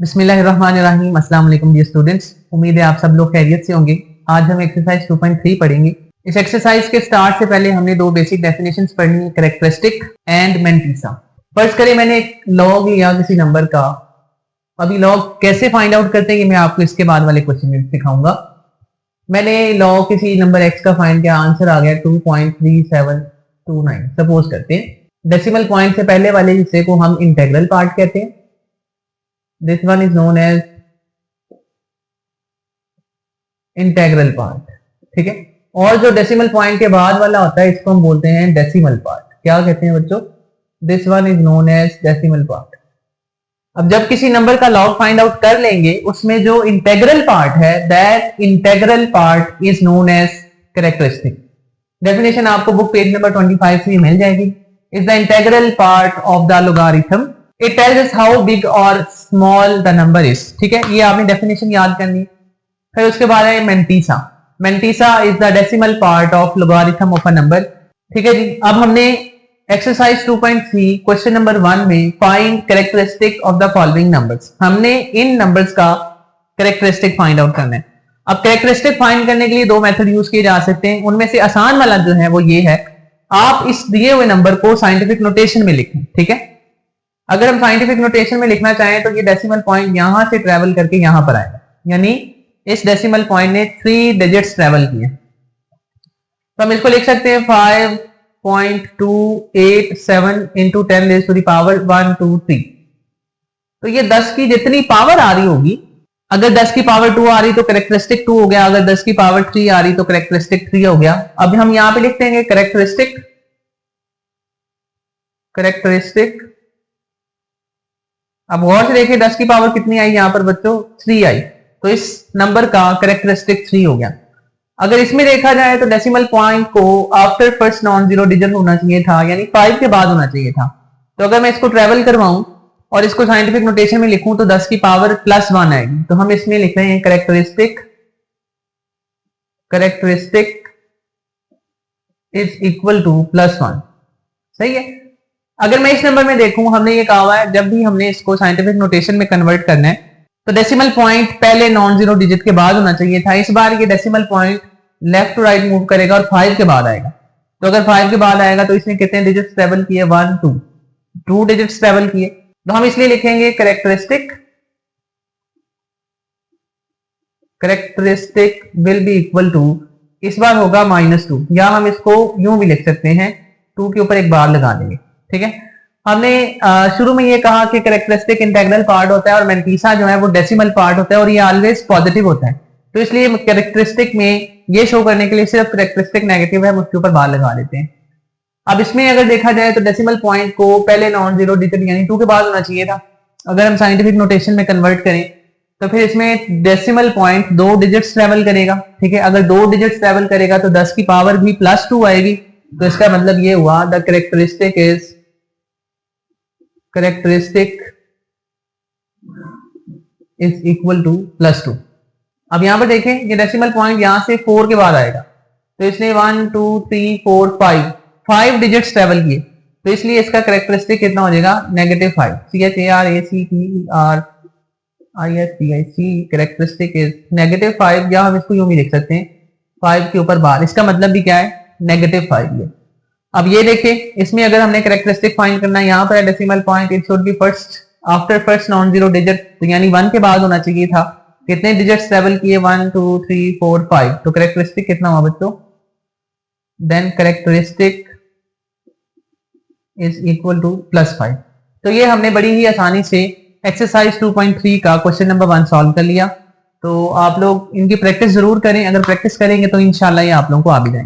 बिस्मिल्लाहिर्रहमानिर्रहीम। अस्सलाम वालेकुम डियर स्टूडेंट्स, उम्मीद है आप सब लोग खैरियत से होंगे। आज हम एक्सरसाइज 2.3 पढ़ेंगे। इस एक्सरसाइज के स्टार्ट से पहले हमने दो बेसिक डेफिनेशंस पढ़नी है, कैरेक्टरिस्टिक एंड मेंटीसा। फर्स्ट करें, मैंने एक लॉग लिया किसी नंबर का। अभी लॉग कैसे फाइंड आउट करते हैं ये मैं आपको इसके बाद वाले क्वेश्चन में सिखाऊंगा। मैंने लॉग किसी नंबर एक्स का फाइंड किया, आंसर आ गया 2.3729। सपोज करते हैं डेसिमल पॉइंट से पहले वाले हिस्से को हम इंटेग्रल पार्ट कहते हैं। This one is known as integral part, ठीक है। और जो डेसिमल पॉइंट के बाद वाला होता है इसको हम बोलते हैं डेसिमल पार्ट। क्या कहते हैं बच्चों? This one is known as decimal part. अब जब किसी नंबर का लॉग फाइंड आउट कर लेंगे उसमें जो इंटेग्रल पार्ट है, that integral part is known as characteristic. Definition आपको बुक पेज नंबर 25 से मिल जाएगी। Is the integral part of the logarithm. It tells us how big or small the number is। ठीक है, ये आपने डेफिनेशन याद करनी है। फिर उसके बाद है mantissa. Mantissa is the decimal part of logarithm of a number. ठीक है जी। अब हमने एक्सरसाइज 2.3 क्वेश्चन नंबर 1 में find characteristic of the following numbers, हमने इन नंबर्स का कैरेक्टरिस्टिक फाइंड आउट करना है। अब कैरेक्टरिस्टिक फाइंड करने के लिए दो मेथड यूज किए जा सकते हैं। उनमें से आसान वाला जो है वो ये है, आप इस दिए हुए नंबर को साइंटिफिक नोटेशन में लिखें। ठीक है, अगर हम साइंटिफिक नोटेशन में लिखना चाहें तो ये डेसिमल पॉइंट यहां से ट्रेवल करके यहां पर आएगा, यानी इस डेसिमल पॉइंट ने 3 डिजिट्स ट्रेवल किए। तो हम इसको लिख सकते हैं 5.287 into 10 raise to the power 123। तो ये 10 की जितनी पावर आ रही होगी, अगर 10 की पावर 2 आ रही तो कैरेक्टरिस्टिक 2 हो गया, अगर 10 की पावर 3 आ रही तो कैरेक्टरिस्टिक 3 हो गया। अब हम यहां पे लिख देंगे कैरेक्टरिस्टिक अब गौर से देखिए 10 की पावर कितनी आई यहां पर बच्चों? 3 आई। तो इस नंबर का कैरेक्टरिस्टिक 3 हो गया। अगर इसमें देखा जाए तो डेसिमल पॉइंट को after first non zero digit होना चाहिए था, यानी 5 के बाद होना चाहिए था। तो अगर मैं इसको ट्रेवल करवाऊं और इसको साइंटिफिक नोटेशन में लिखूं तो 10 की पावर +1 आएगी। तो हम इसमें लिख रहे हैं कैरेक्टरिस्टिक इज इक्वल टू +1। सही है। अगर मैं इस नंबर में देखूं, हमने ये कहा हुआ है जब भी हमने इसको साइंटिफिक नोटेशन में कन्वर्ट करना है तो डेसिमल पॉइंट पहले नॉन जीरो डिजिट के बाद होना चाहिए था। इस बार ये decimal point left to right move करेगा और 5 के बाद आएगा। तो अगर 5 के बाद आएगा तो इसने कितने डिजिट्स ट्रेवल किए? 1 2 डिजिट्स ट्रेवल किए। तो हम इसलिए लिखेंगे characteristic will be equal to, इस बार होगा -2, या हम इसको यूं भी लिख सकते हैं, 2 के ऊपर एक बार लगा देंगे। ठीक है, हमने शुरू में ये कहा कि कैरेक्टरिस्टिक इंटेग्रल पार्ट होता है और मेंटीसा जो है वो डेसिमल पार्ट होता है और ये ऑलवेज पॉजिटिव होता है। तो इसलिए कैरेक्टरिस्टिक में ये शो करने के लिए सिर्फ कैरेक्टरिस्टिक नेगेटिव है, हम उसके ऊपर बार लगा देते हैं। अब इसमें अगर देखा जाए तो डेसिमल पॉइंट को पहले नॉन जीरो डिजिट यानी 2 के बाद होना चाहिए था। अगर हम साइंटिफिक नोटेशन में कन्वर्ट करें तो फिर इसमें डेसिमल पॉइंट 2 डिजिट्स ट्रेवल करेगा। ठीक है, अगर 2 डिजिट्स ट्रेवल करेगा तो 10 की पावर भी +2 आएगी। तो इसका मतलब ये हुआ the characteristic is equal to +2। अब यहां पर देखें ये डेसिमल पॉइंट यहां से 4 के बाद आएगा, तो इसने 1 2 3 4 5 डिजिट्स ट्रेवल किए। तो इसलिए इसका कैरेक्टरिस्टिक कितना हो जाएगा? -5। CHARACTERISTIC कैरेक्टरिस्टिक इज -5, या हम इसको यूं भी लिख सकते हैं 5 के ऊपर बार। इसका मतलब भी क्या है? -5 है। अब ये देखिए इसमें अगर हमने कैरेक्टरिस्टिक फाइंड करना है, यहाँ पर decimal point it should be first after first non zero digit, तो यानी 1 के बाद होना चाहिए था। कितने डिजिट्स ट्रेवल किए? 1 2 3 4 5। तो कैरेक्टरिस्टिक कितना हुआ बच्चों? Then characteristic is equal to +5। तो ये हमने बड़ी ही आसानी से एक्सरसाइज 2.3 का क्वेश्चन नंबर 1 सॉल्व कर लिया। तो आप लोग इनकी प्रैक्टिस जरूर करें, अगर प्रैक्टिस करेंगे तो इंशाल्लाह ये आप लोगों को आ भी जाएंगे।